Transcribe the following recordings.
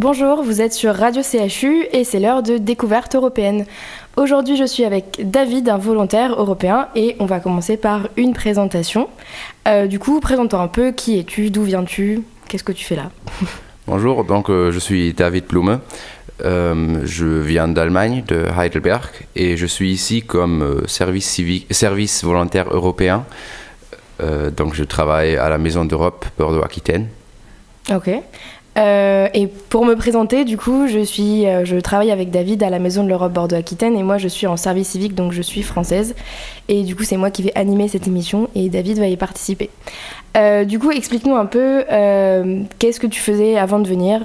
Bonjour, vous êtes sur Radio CHU et c'est l'heure de Découverte européenne. Aujourd'hui, je suis avec David, un volontaire européen, et on va commencer par une présentation. Du coup, présente-toi un peu, qui es-tu, d'où viens-tu, qu'est-ce que tu fais là? Bonjour, donc je suis David Blume, je viens d'Allemagne, de Heidelberg, et je suis ici comme service volontaire européen. Donc je travaille à la Maison d'Europe Bordeaux-Aquitaine. Ok. Et pour me présenter, du coup, je travaille avec David à la Maison de l'Europe Bordeaux-Aquitaine et moi je suis en service civique, donc je suis française. Et du coup, c'est moi qui vais animer cette émission et David va y participer. Du coup, explique-nous un peu qu'est-ce que tu faisais avant de venir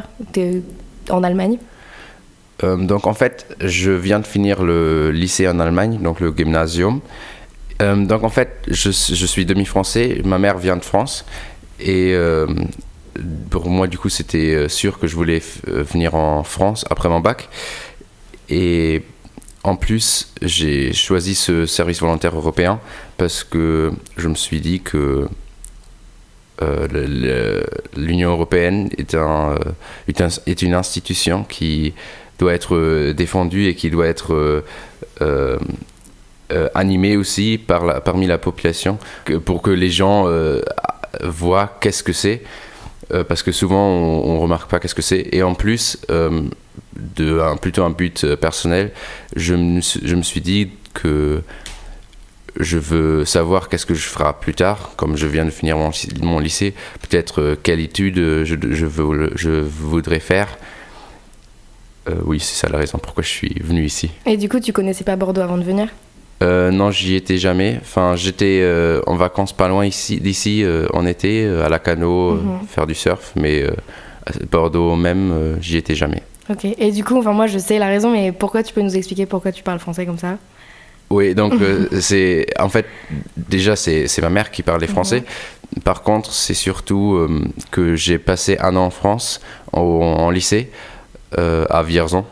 en Allemagne. Donc en fait, je viens de finir le lycée en Allemagne, donc le Gymnasium. Donc en fait, je suis demi-français, ma mère vient de France et pour moi, du coup, c'était sûr que je voulais venir en France après mon bac. Et en plus, j'ai choisi ce service volontaire européen parce que je me suis dit que l'Union européenne est une institution qui doit être défendue et qui doit être animée aussi parmi la population pour que les gens voient qu'est-ce que c'est. Parce que souvent on remarque pas qu'est-ce que c'est, et en plus plutôt un but personnel, je me suis dit que je veux savoir qu'est-ce que je ferai plus tard, comme je viens de finir mon lycée, peut-être quelle étude je voudrais faire. Oui, c'est ça la raison pourquoi je suis venu ici. Et du coup, tu connaissais pas Bordeaux avant de venir ? Non, j'y étais jamais. Enfin, j'étais en vacances pas loin d'ici en été, à la Cano, faire du surf, mais à Bordeaux même, j'y étais jamais. Ok, et du coup, moi je sais la raison, mais pourquoi tu peux nous expliquer pourquoi tu parles français comme ça ? Oui, donc c'est en fait, déjà c'est ma mère qui parlait français. Par contre, c'est surtout que j'ai passé un an en France, en lycée, à Vierzon.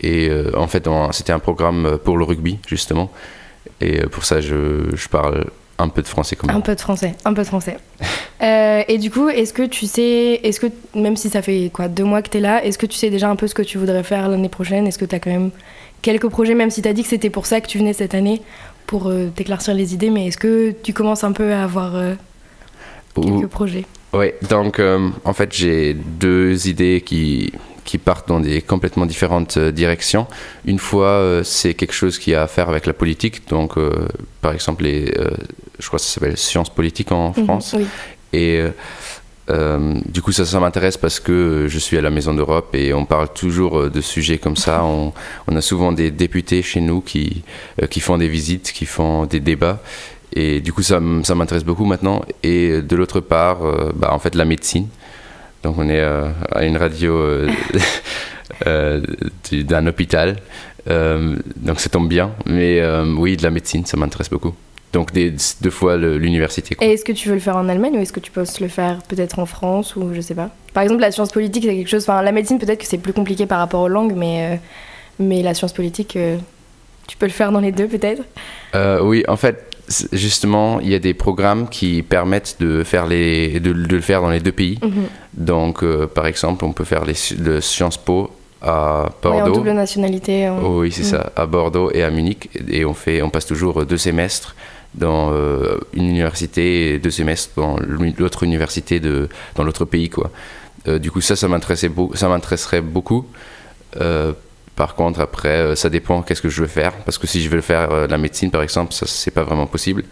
Et en fait, c'était un programme pour le rugby, justement. Et pour ça, je parle un peu de français quand même. Un peu de français. Et du coup, est-ce que même si ça fait 2 mois que tu es là, est-ce que tu sais déjà un peu ce que tu voudrais faire l'année prochaine ? Est-ce que tu as quand même quelques projets, même si tu as dit que c'était pour ça que tu venais cette année, pour t'éclaircir les idées, mais est-ce que tu commences un peu à avoir quelques projets ? Oui, donc en fait, j'ai 2 idées qui partent dans des complètement différentes directions. Une fois, c'est quelque chose qui a à faire avec la politique, donc par exemple, je crois que ça s'appelle sciences politiques en France. Oui. Et du coup, ça m'intéresse parce que je suis à la Maison d'Europe et on parle toujours de sujets comme ça. On a souvent des députés chez nous qui font des visites, qui font des débats. Et du coup, ça m'intéresse beaucoup maintenant. Et de l'autre part, en fait, la médecine. Donc on est à une radio d'un hôpital, donc ça tombe bien. Mais oui, de la médecine, ça m'intéresse beaucoup. Donc 2 fois l'université. Et est-ce que tu veux le faire en Allemagne ou est-ce que tu penses le faire peut-être en France ou je sais pas ? Par exemple, la science politique, c'est quelque chose... Enfin, la médecine, peut-être que c'est plus compliqué par rapport aux langues, mais la science politique, tu peux le faire dans les 2 peut-être ? Oui, en fait... Justement, il y a des programmes qui permettent de le faire dans les 2 pays. Donc, par exemple, on peut faire le Sciences Po à Bordeaux. Oui, en double nationalité. Oui, c'est ça, à Bordeaux et à Munich. Et on passe toujours 2 semestres dans une université et 2 semestres dans l'autre université dans l'autre pays, quoi. Du coup, ça m'intéresserait beaucoup. Par contre, après, ça dépend qu'est-ce que je veux faire. Parce que si je veux faire la médecine, par exemple, ça, c'est pas vraiment possible.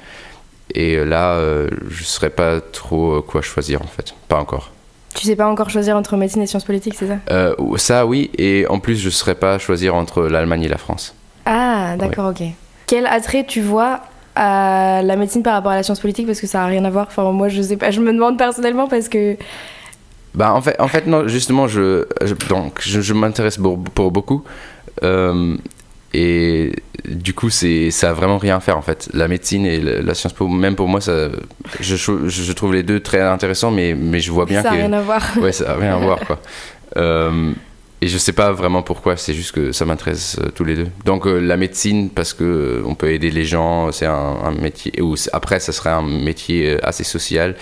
Et là, je saurais pas trop quoi choisir, en fait. Pas encore. Tu sais pas encore choisir entre médecine et sciences politiques, c'est ça ? Ça, oui. Et en plus, je saurais pas choisir entre l'Allemagne et la France. Ah, d'accord, ok. Quel attrait tu vois à la médecine par rapport à la science politique ? Parce que ça a rien à voir. Enfin, moi, je sais pas. Je me demande personnellement parce que... En fait, non, justement, je m'intéresse pour beaucoup. Et du coup, ça a vraiment rien à faire, en fait. La médecine et la science po, même pour moi, je trouve les 2 très intéressants, mais je vois bien que... Ça a rien à voir. Ouais, ça a rien à voir, quoi. Et je sais pas vraiment pourquoi, c'est juste que ça m'intéresse tous les 2. Donc la médecine, parce que on peut aider les gens, c'est un métier... Après, ça serait un métier assez social.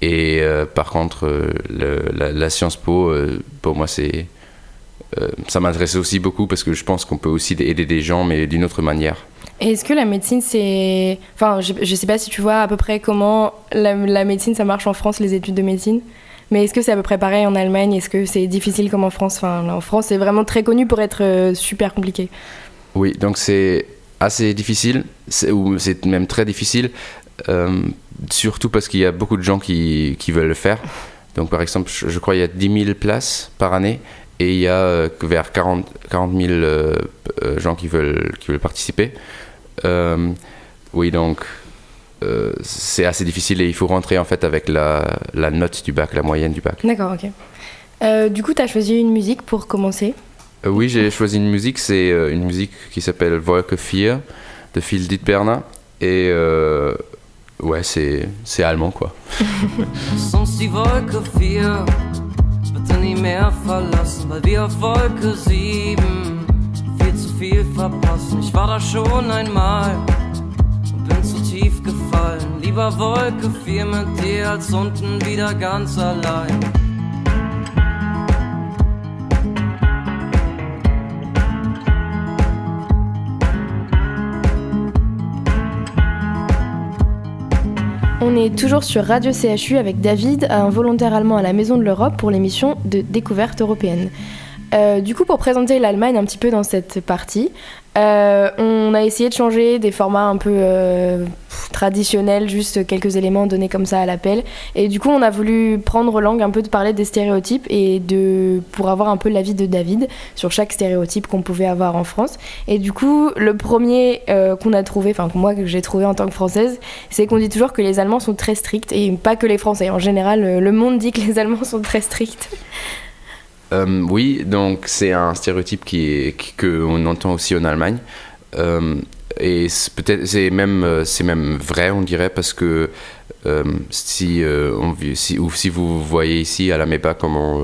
Et par contre, la Sciences Po, pour moi, ça m'intéresse aussi beaucoup parce que je pense qu'on peut aussi aider des gens, mais d'une autre manière. Et est-ce que la médecine, c'est... Enfin, je sais pas si tu vois à peu près comment la médecine, ça marche en France, les études de médecine. Mais est-ce que c'est à peu près pareil en Allemagne? Est-ce que c'est difficile comme en France? Enfin, en France, c'est vraiment très connu pour être super compliqué. Oui, donc c'est assez difficile, ou c'est même très difficile, surtout parce qu'il y a beaucoup de gens qui veulent le faire. Donc par exemple, je crois qu'il y a 10 000 places par année et il y a vers 40 000 gens qui veulent participer. Oui, donc c'est assez difficile et il faut rentrer en fait avec la note du bac, la moyenne du bac. D'accord, ok. Du coup, tu as choisi une musique pour commencer. Oui, j'ai choisi une musique, c'est une musique qui s'appelle Wolke 4 de Phil Dietberner et ouais, c'est allemand quoi. Sonst die Wolke 4 bitte nie mehr verlassen, weil wir auf Wolke 7 viel zu viel verpassen. Ich war da schon einmal und bin zu tief gefallen. Lieber Wolke 4 mit dir als unten wieder ganz allein. On est toujours sur Radio CHU avec David, un volontaire allemand à la Maison de l'Europe pour l'émission de Découverte européenne. Du coup, pour présenter l'Allemagne un petit peu dans cette partie, on a essayé de changer des formats un peu traditionnels, juste quelques éléments donnés comme ça à l'appel. Et du coup, on a voulu prendre langue un peu de parler des stéréotypes et pour avoir un peu l'avis de David sur chaque stéréotype qu'on pouvait avoir en France. Et du coup, le premier qu'on a trouvé, enfin moi que j'ai trouvé en tant que Française, c'est qu'on dit toujours que les Allemands sont très stricts et pas que les Français. En général, le monde dit que les Allemands sont très stricts. Oui, donc c'est un stéréotype qu'on entend aussi en Allemagne. Et c'est même vrai, on dirait, parce que si vous voyez ici à la MEPA comment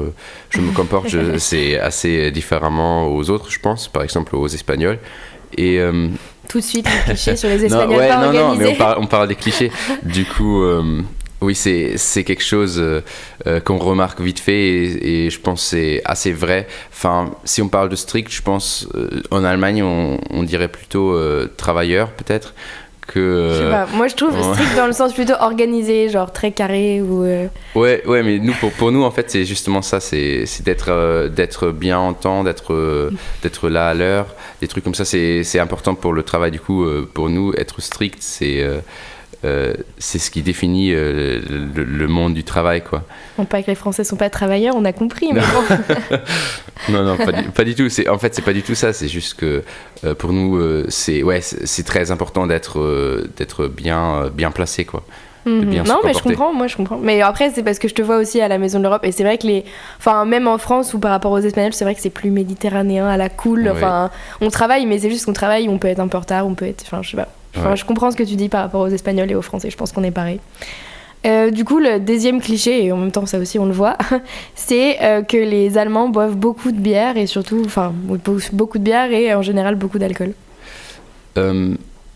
je me comporte, c'est assez différemment aux autres, je pense, par exemple aux Espagnols. Et, tout de suite, les clichés sur les Espagnols pas organisés. Non, mais on parle des clichés. Du coup... Oui, c'est quelque chose qu'on remarque vite fait et je pense que c'est assez vrai. Enfin, si on parle de strict, je pense en Allemagne, on dirait plutôt travailleur peut-être que... Je sais pas, moi je trouve strict dans le sens plutôt organisé, genre très carré ou... Ouais, mais nous, pour nous en fait, c'est justement ça, c'est d'être bien en temps, d'être là à l'heure, des trucs comme ça, c'est important pour le travail. Du coup, pour nous, être strict, c'est ce qui définit le monde du travail, quoi. Non, pas que les Français sont pas travailleurs, on a compris, mais bon. non, pas du tout. C'est pas du tout ça. C'est juste que pour nous, c'est très important d'être bien placé, quoi. Non, mais je comprends. Mais après, c'est parce que je te vois aussi à la Maison de l'Europe, et c'est vrai que même en France ou par rapport aux Espagnols, c'est vrai que c'est plus méditerranéen, à la cool. Ouais. Enfin, on travaille, mais c'est juste qu'on travaille, on peut être un peu en retard, on peut être, enfin, je sais pas. Enfin, ouais. Je comprends ce que tu dis par rapport aux Espagnols et aux Français. Je pense qu'on est pareil. Du coup, le deuxième cliché, et en même temps ça aussi on le voit, c'est que les Allemands boivent beaucoup de bière et surtout, enfin, beaucoup de bière et en général beaucoup d'alcool.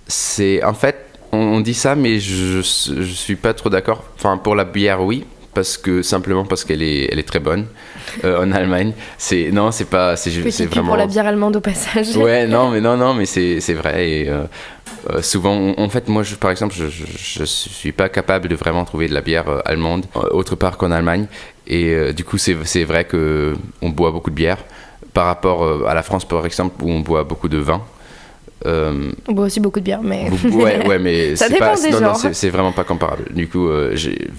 C'est en fait, on dit ça, mais je suis pas trop d'accord. Enfin, pour la bière, oui, simplement parce qu'elle est très bonne en Allemagne. C'est vraiment pour la bière allemande au passage. Ouais, non, mais c'est vrai. Et souvent, en fait, moi, par exemple, je suis pas capable de vraiment trouver de la bière allemande autre part qu'en Allemagne. Et du coup, c'est vrai que on boit beaucoup de bière par rapport à la France, par exemple, où on boit beaucoup de vin. On boit aussi beaucoup de bière, mais... Ouais, mais ça dépend des genres. Non, c'est vraiment pas comparable. Du coup,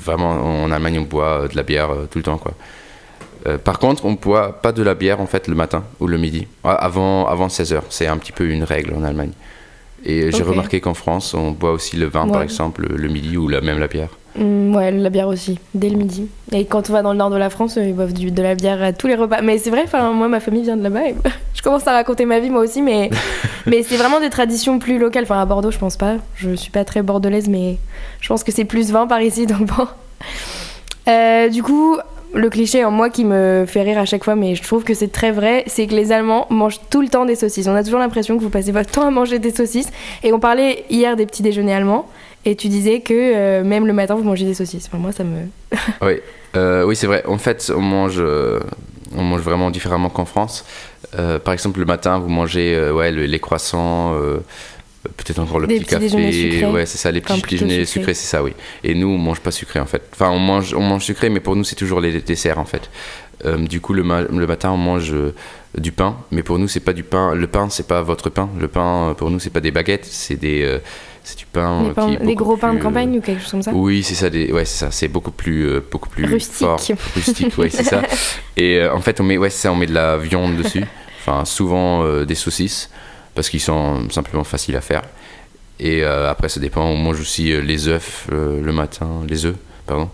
vraiment, en Allemagne, on boit de la bière tout le temps, quoi. Par contre, on boit pas de la bière, en fait, le matin ou le midi, avant 16h. C'est un petit peu une règle en Allemagne. Et j'ai remarqué qu'en France, on boit aussi le vin, par exemple, le midi ou même la bière. Ouais, la bière aussi, dès le midi. Et quand on va dans le nord de la France, ils boivent de la bière à tous les repas. Mais c'est vrai, moi, ma famille vient de là-bas et je commence à raconter ma vie, moi aussi, mais c'est vraiment des traditions plus locales. Enfin, à Bordeaux, je pense pas. Je suis pas très bordelaise, mais je pense que c'est plus vin par ici, donc bon. Du coup, le cliché en moi qui me fait rire à chaque fois, mais je trouve que c'est très vrai, c'est que les Allemands mangent tout le temps des saucisses. On a toujours l'impression que vous passez votre temps à manger des saucisses. Et on parlait hier des petits déjeuners allemands. Et tu disais que même le matin, vous mangez des saucisses. Enfin, moi, ça me... Oui, oui, c'est vrai. En fait, on mange vraiment différemment qu'en France. Par exemple, le matin, vous mangez les croissants, peut-être encore le petit café. Ouais, c'est ça, les petits déjeuners sucrés, c'est ça, oui. Et nous, on mange pas sucré, en fait. Enfin, on mange sucré, mais pour nous, c'est toujours les desserts, en fait. Du coup, le matin, on mange du pain, mais pour nous, c'est pas du pain. Le pain, c'est pas votre pain. Le pain, pour nous, c'est pas des baguettes, c'est du pain. Des gros pains de campagne ou quelque chose comme ça. Oui, c'est ça. C'est ça. C'est beaucoup plus rustique. Fort, rustique. Oui, c'est ça. Et en fait, on met de la viande dessus. Enfin, souvent des saucisses parce qu'ils sont simplement faciles à faire. Et après, ça dépend. On mange aussi les œufs le matin, les œufs, pardon.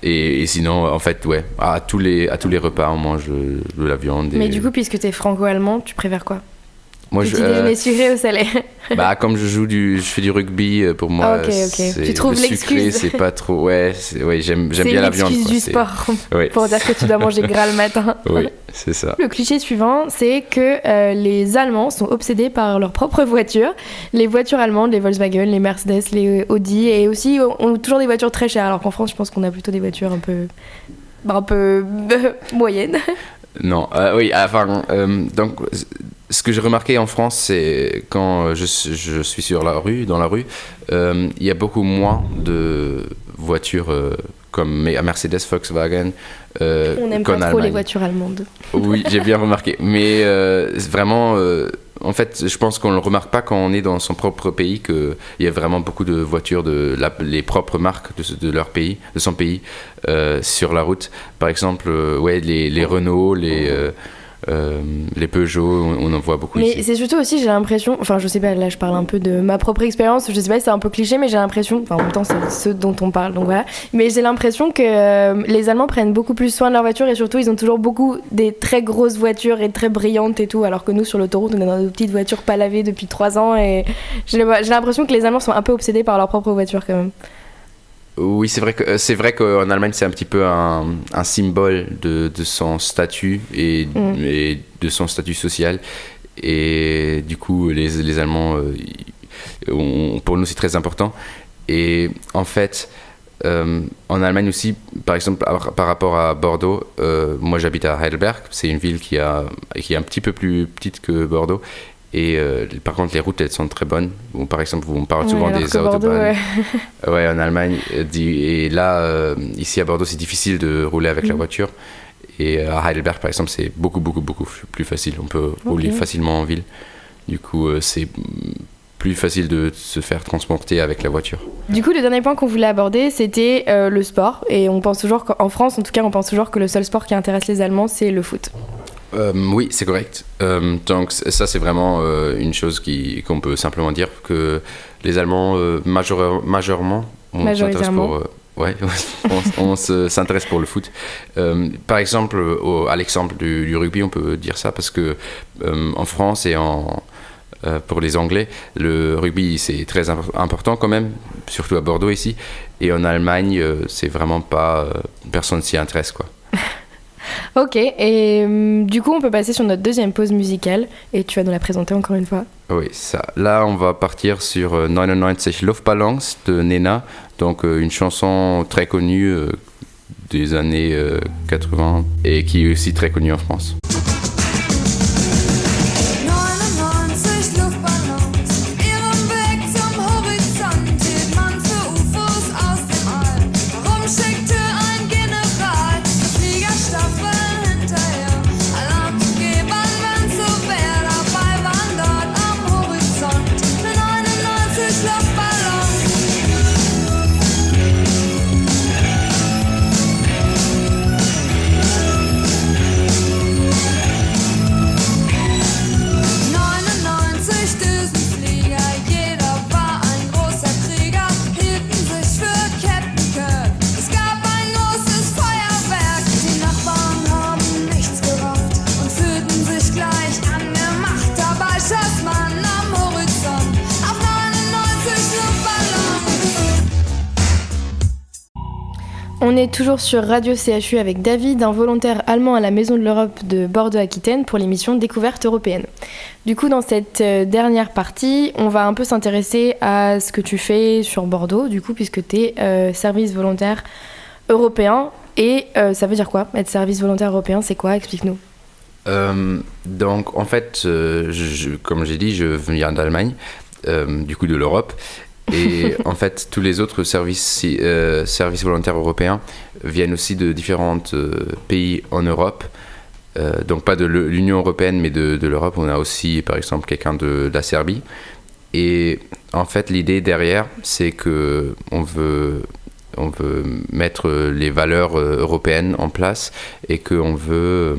Et sinon, en fait, ouais, à tous les repas, on mange de la viande. Mais du coup, puisque t'es franco-allemand, tu préfères quoi? Moi, je déjeuner sucré ou salé? Comme je fais du rugby, pour moi, tu trouves le sucré, c'est pas trop. J'aime bien la viande. C'est l'excuse du sport pour dire que tu dois manger gras le matin. Oui, c'est ça. Le cliché suivant, c'est que les Allemands sont obsédés par leur propre voiture. Les voitures allemandes, les Volkswagen, les Mercedes, les Audi, et aussi ont toujours des voitures très chères. Alors qu'en France, je pense qu'on a plutôt des voitures un peu moyennes. Non, oui, donc ce que j'ai remarqué en France, c'est quand je suis dans la rue, il y a beaucoup moins de voitures comme Mercedes, Volkswagen on n'aime pas trop les voitures allemandes. Oui, j'ai bien remarqué. Mais vraiment, en fait, je pense qu'on ne le remarque pas quand on est dans son propre pays, qu'il y a vraiment beaucoup de voitures, les propres marques de leur pays, de son pays, sur la route. Par exemple, les Renault, les Peugeot, on en voit beaucoup ici. Mais c'est surtout aussi, j'ai l'impression, enfin je sais pas, là je parle un peu de ma propre expérience, je sais pas si c'est un peu cliché, mais j'ai l'impression, enfin en même temps c'est ce dont on parle, donc voilà, mais j'ai l'impression que les Allemands prennent beaucoup plus soin de leur voiture et surtout ils ont toujours beaucoup des très grosses voitures et très brillantes et tout, alors que nous sur l'autoroute on est dans nos petites voitures pas lavées depuis 3 ans et j'ai l'impression que les Allemands sont un peu obsédés par leur propre voiture quand même. Oui, c'est vrai qu'en Allemagne, c'est un petit peu un symbole de son statut et de son statut social. Et du coup, les Allemands, pour nous, c'est très important. Et en fait, en Allemagne aussi, par exemple, par rapport à Bordeaux, moi j'habite à Heidelberg. C'est une ville qui est un petit peu plus petite que Bordeaux. Et par contre, les routes, elles sont très bonnes. Bon, par exemple, on parle souvent des autobahns. Ouais, en Allemagne. Et là, ici à Bordeaux, c'est difficile de rouler avec la voiture. Et à Heidelberg, par exemple, c'est beaucoup plus facile. On peut rouler facilement en ville. Du coup, c'est plus facile de se faire transporter avec la voiture. Du coup, le dernier point qu'on voulait aborder, c'était le sport. Et on pense toujours qu'en France, en tout cas, on pense toujours que le seul sport qui intéresse les Allemands, c'est le foot. Oui, c'est correct. Donc ça, c'est vraiment une chose qu'on peut simplement dire que les Allemands, majoritairement, on s'intéresse pour le foot. Par exemple, à l'exemple du rugby, on peut dire ça parce que en France et pour les Anglais, le rugby c'est très important quand même, surtout à Bordeaux ici. Et en Allemagne, c'est vraiment pas personne s'y intéresse quoi. Ok, et du coup on peut passer sur notre deuxième pause musicale et tu vas nous la présenter encore une fois. Oui, ça. Là on va partir sur 99 Luftballons de Nena, donc une chanson très connue des années 80 et qui est aussi très connue en France. On est toujours sur Radio CHU avec David, un volontaire allemand à la Maison de l'Europe de Bordeaux-Aquitaine pour l'émission Découverte européenne. Du coup, dans cette dernière partie, on va un peu s'intéresser à ce que tu fais sur Bordeaux, du coup, puisque tu es service volontaire européen. Et ça veut dire quoi, être service volontaire européen? C'est quoi? Explique-nous. Donc, en fait, comme j'ai dit, je viens d'Allemagne, du coup de l'Europe. Et en fait, tous les autres services volontaires européens viennent aussi de différents pays en Europe. Donc pas de l'Union européenne, mais de l'Europe. On a aussi, par exemple, quelqu'un de la Serbie. Et en fait, l'idée derrière, c'est que on veut mettre les valeurs européennes en place et qu'on veut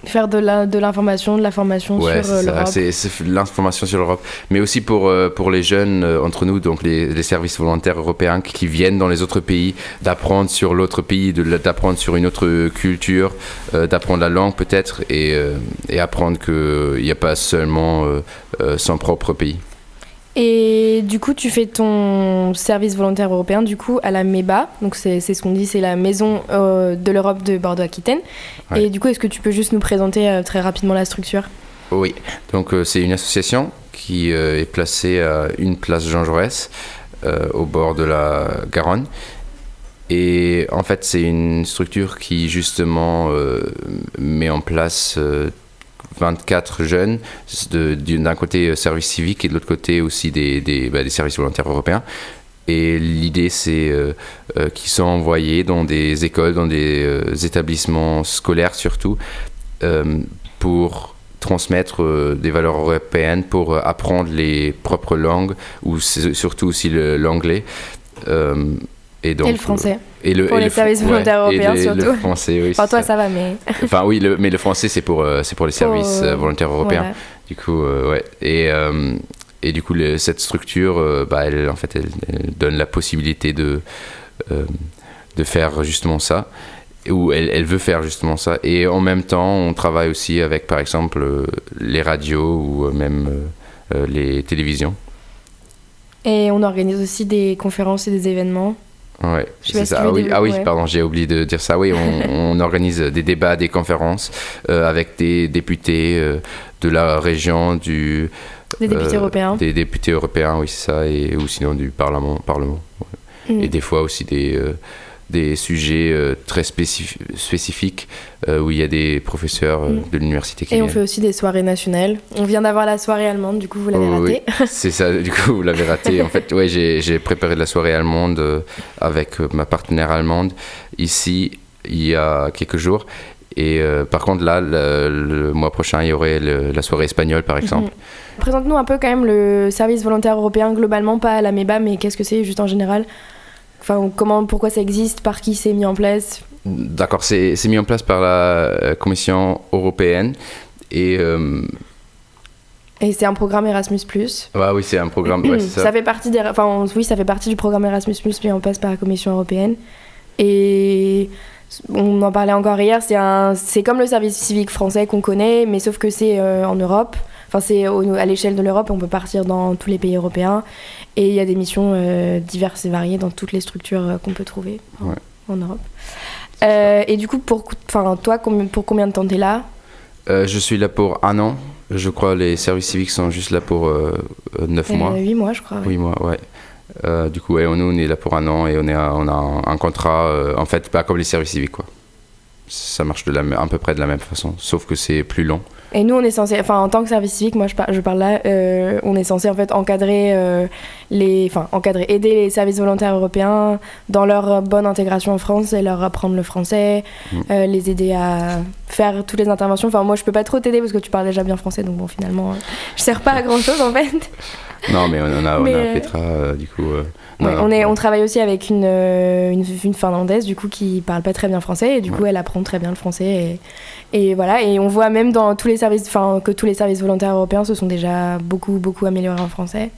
faire de l'information, de la formation sur l'Europe. C'est l'information sur l'Europe, mais aussi pour les jeunes entre nous, donc les services volontaires européens qui viennent dans les autres pays, d'apprendre sur l'autre pays, d'apprendre sur une autre culture, d'apprendre la langue peut-être, et apprendre qu'il n'y a pas seulement son propre pays. Et du coup, tu fais ton service volontaire européen du coup à la MEBA, donc c'est ce qu'on dit, c'est la Maison de l'Europe de Bordeaux-Aquitaine. Ouais. Et du coup, est-ce que tu peux juste nous présenter très rapidement la structure? Oui, donc c'est une association qui est placée à une place Jean Jaurès, au bord de la Garonne. Et en fait, c'est une structure qui justement met en place 24 jeunes, d'un côté service civique et de l'autre côté aussi des services volontaires européens. Et l'idée, c'est qu'ils sont envoyés dans des écoles, dans des établissements scolaires surtout, pour transmettre des valeurs européennes, pour apprendre les propres langues, ou surtout aussi l'anglais. Et le français. Pour les services volontaires européens, surtout. Le français, oui. Enfin, toi, ça va, mais... Enfin, oui, mais le français, c'est pour les services volontaires européens. Voilà. Du coup, ouais. Et du coup, cette structure, elle donne la possibilité de faire justement ça, ou elle veut faire justement ça. Et en même temps, on travaille aussi avec, par exemple, les radios ou même les télévisions. Et on organise aussi des conférences et des événements. Ouais, c'est ça. Oui, pardon, j'ai oublié de dire ça. Oui, on organise des débats, des conférences avec des députés de la région, des députés européens. Des députés européens, oui, c'est ça, ou sinon du Parlement. Ouais. Et des fois aussi des sujets très spécifiques où il y a des professeurs de l'université qui viennent. Et on fait aussi des soirées nationales. On vient d'avoir la soirée allemande, du coup vous l'avez ratée. Oui, c'est ça, du coup vous l'avez ratée. En fait, ouais, j'ai préparé la soirée allemande avec ma partenaire allemande ici il y a quelques jours. Et par contre là, le mois prochain, il y aurait la soirée espagnole par exemple. Présente-nous un peu quand même le service volontaire européen globalement, pas à la MEBA, mais qu'est-ce que c'est juste en général? Enfin, pourquoi ça existe, par qui c'est mis en place? D'accord, c'est mis en place par la Commission européenne et c'est un programme Erasmus+. Oui, c'est un programme, ouais, c'est ça. Ça fait partie ça fait partie du programme Erasmus+, mis en place par la Commission européenne. Et on en parlait encore hier, c'est comme le service civique français qu'on connaît, mais sauf que c'est en Europe. Enfin, c'est à l'échelle de l'Europe, on peut partir dans tous les pays européens. Et il y a des missions diverses et variées dans toutes les structures qu'on peut trouver en Europe. Et du coup, toi, pour combien de temps t'es là? Je suis là pour 1 an. Je crois les services civiques sont juste là pour 9 mois. 8 mois, je crois. Ouais. 8 mois, ouais. Du coup, nous, on est là pour 1 an et on a un contrat, en fait, pas comme les services civiques, quoi. Ça marche à peu près de la même façon, sauf que c'est plus long. Et nous, on est censé, en tant que service civique, moi je parle là, on est censé en fait aider les services volontaires européens dans leur bonne intégration en France et leur apprendre le français, les aider à faire toutes les interventions. Enfin, moi je peux pas trop t'aider parce que tu parles déjà bien français, donc bon, finalement, je sers pas à grand chose en fait. Non, mais on a Petra, du coup. On travaille aussi avec une finlandaise du coup qui parle pas très bien français et du coup elle apprend très bien le français et voilà, et on voit même dans tous les services, que tous les services volontaires européens se sont déjà beaucoup améliorés en français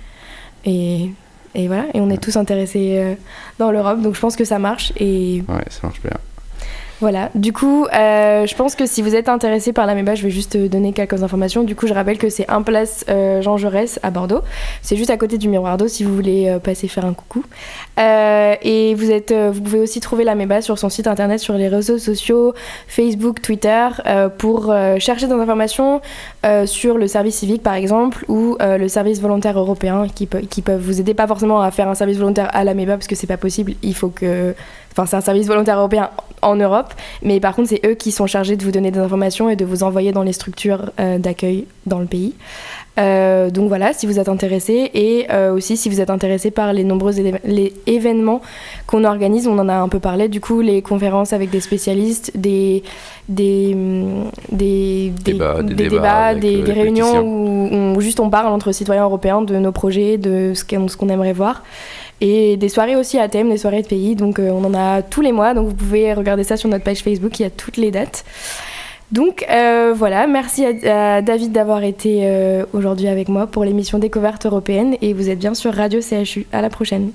et voilà, et on est tous intéressés dans l'Europe, donc je pense que ça marche. Ouais, ça marche bien. Voilà, du coup, je pense que si vous êtes intéressé par l'Améba, je vais juste donner quelques informations. Du coup, je rappelle que c'est 1 place Jean Jaurès à Bordeaux. C'est juste à côté du Miroir d'eau si vous voulez passer faire un coucou. Et vous pouvez aussi trouver l'Améba sur son site internet, sur les réseaux sociaux, Facebook, Twitter, pour chercher des informations sur le service civique par exemple, ou le service volontaire européen qui peuvent vous aider, pas forcément à faire un service volontaire à l'Améba parce que c'est pas possible, c'est un service volontaire européen en Europe, mais par contre c'est eux qui sont chargés de vous donner des informations et de vous envoyer dans les structures d'accueil dans le pays. Donc voilà, si vous êtes intéressé, et aussi si vous êtes intéressé par les nombreux les événements qu'on organise, on en a un peu parlé, du coup les conférences avec des spécialistes, des débats, des réunions où juste on parle entre citoyens européens de nos projets, de ce qu'on aimerait voir. Et des soirées aussi à thème, des soirées de pays, donc on en a tous les mois, donc vous pouvez regarder ça sur notre page Facebook, il y a toutes les dates. Donc voilà, merci à David d'avoir été aujourd'hui avec moi pour l'émission Découverte européenne, et vous êtes bien sur Radio CHU. À la prochaine.